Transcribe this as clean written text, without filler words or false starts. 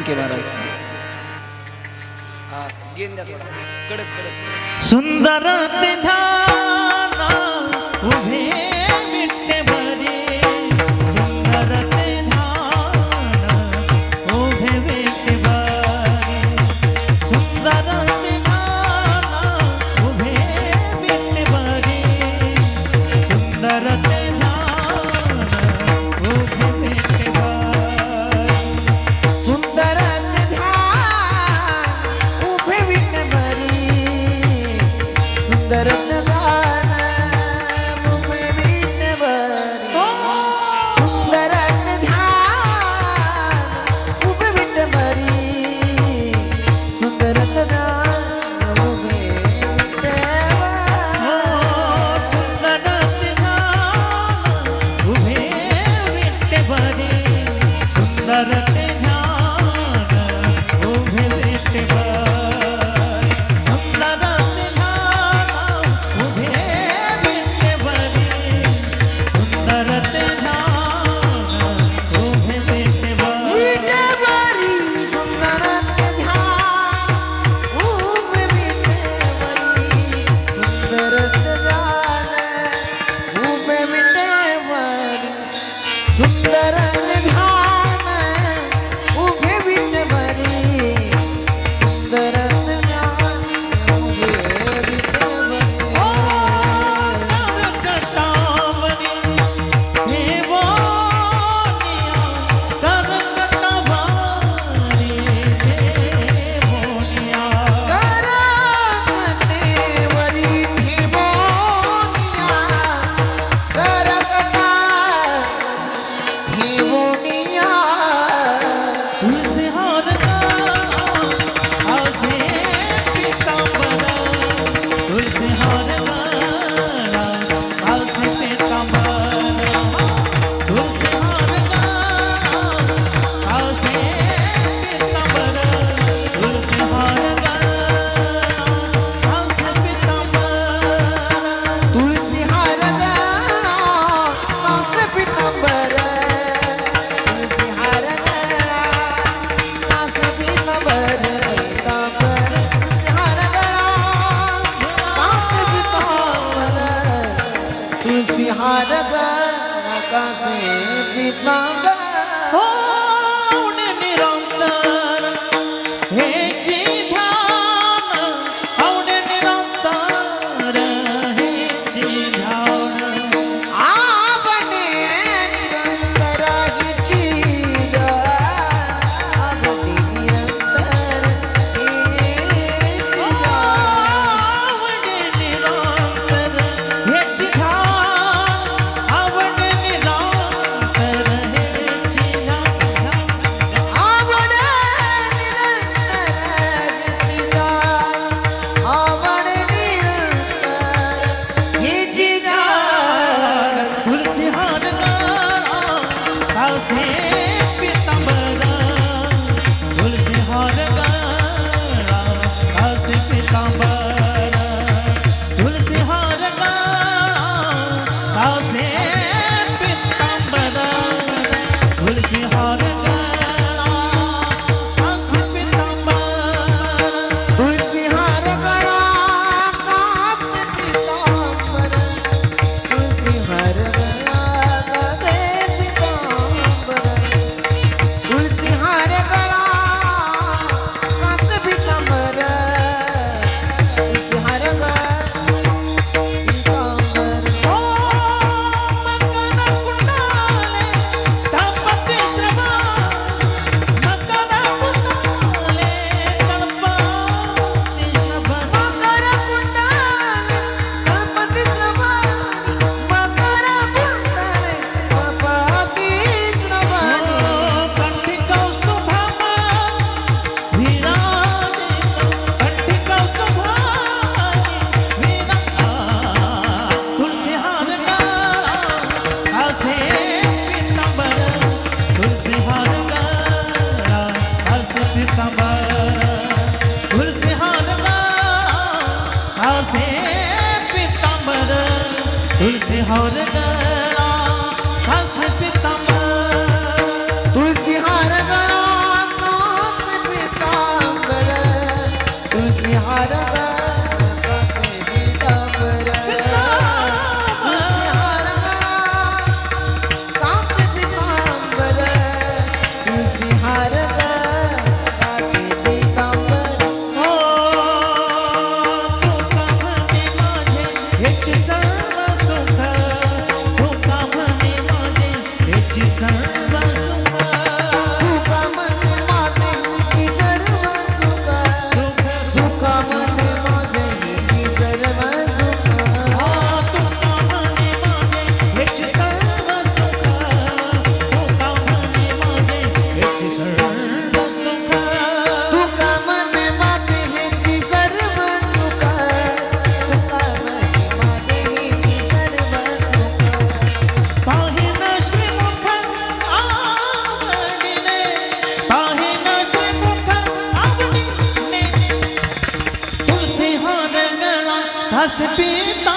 ठणके मारायचे. हा घेऊन द्या थोडा कडक कडक. सुंदर ते ध्यान उभे विठ्ठेवरी, सुंदर ते ध्यान उभे विठ्ठेवरी, सुंदर ते ध्यान उभे विठ्ठेवरी, सुंदर ते ध्यान उभे विठ्ठेवरी, सुंदर ते ध्यान उभे विठ्ठेवरी, सुंदर ते ध्यान उभे विठ्ठेवरी, सुंदर ते ध्यान उभे विठ्ठेवरी, सुंदर ते ध्यान उभे विठ्ठेवरी. सुंदर ते ध्यान उभे विठ्ठेवरी, सुंदर ते ध्यान उभे विठ्ठेवरी, सुंदर ते ध्यान उभे विठ्ठेवरी, सुंदर ते ध्यान उभे विठ्ठेवरी. विठ्ठेवरी सुंदर ते ध्यान उभे विठ्ठेवरी, सुंदर ते ध्यान उभे विठ्ठेवरी, सुंदर ते ध्यान उभे विठ्ठेवरी, सुंदर ते ध्यान उभे विठ्ठेवरी. ओ करकटावरी देवोनिया, करकटावरी देवोनिया, करकटेवरी ठेवोनिया, करकटा ठेवोनिया. तुलसी हार आसे पीतांबर, तुलसी हार आसे पीतांबर, तुलसी हार आसे पीतांबर, तुलसी हार आसे पीतांबर. तुळसी हार गळा कास पीतांबर, तुळसी हार गळा कास पीतांबर, पीतांबर तुळसी हार गळा कास पीतांबर, तुळसी हार गळा कास पीतांबर. आवडे निरंतर हे जी ध्यान, आवडे निरंतर हे जी ध्यान, आवडे निरंतर हिची आवडे निरंतर हिची आवडे निरंतर हे जी ध्यान, आवडे निरंतर हे जी ध्यान, आवडे निरंतर आवडे निरंतर हिची तुलसी हार कासे पीतांबर, तुलसी हार कासे पीतांबर, तुलसी हार कासे पीतांबर, तुलसी हार कासे पीतांबर. तुळसी हार गळा कास पीतांबर, तुळसी हार गळा कास पीतांबर, तुळसी हार गळा कास पीतांबर, तुळसी हार गळा पीतांबर. ओ मकन कुंडले तळपती श्रवा, मकन कुंडले तळपती श्रवा, मकर कुंडले गणपती श्रवणी, मकर कुंडले गणपती श्रवणी. कंठी कौस्तुभामा विराजित, कंठी कौस्तुभामानी विराजित, तुलसी हार गळा कासे पीतांबर, तुलसी हार गळा कासे पीतांबर, तुलसी हार गळा कासे पीतांबर, तुलसी हार गळा कासे पीतांबर. तुळसी हार गळा कास असे पितांबर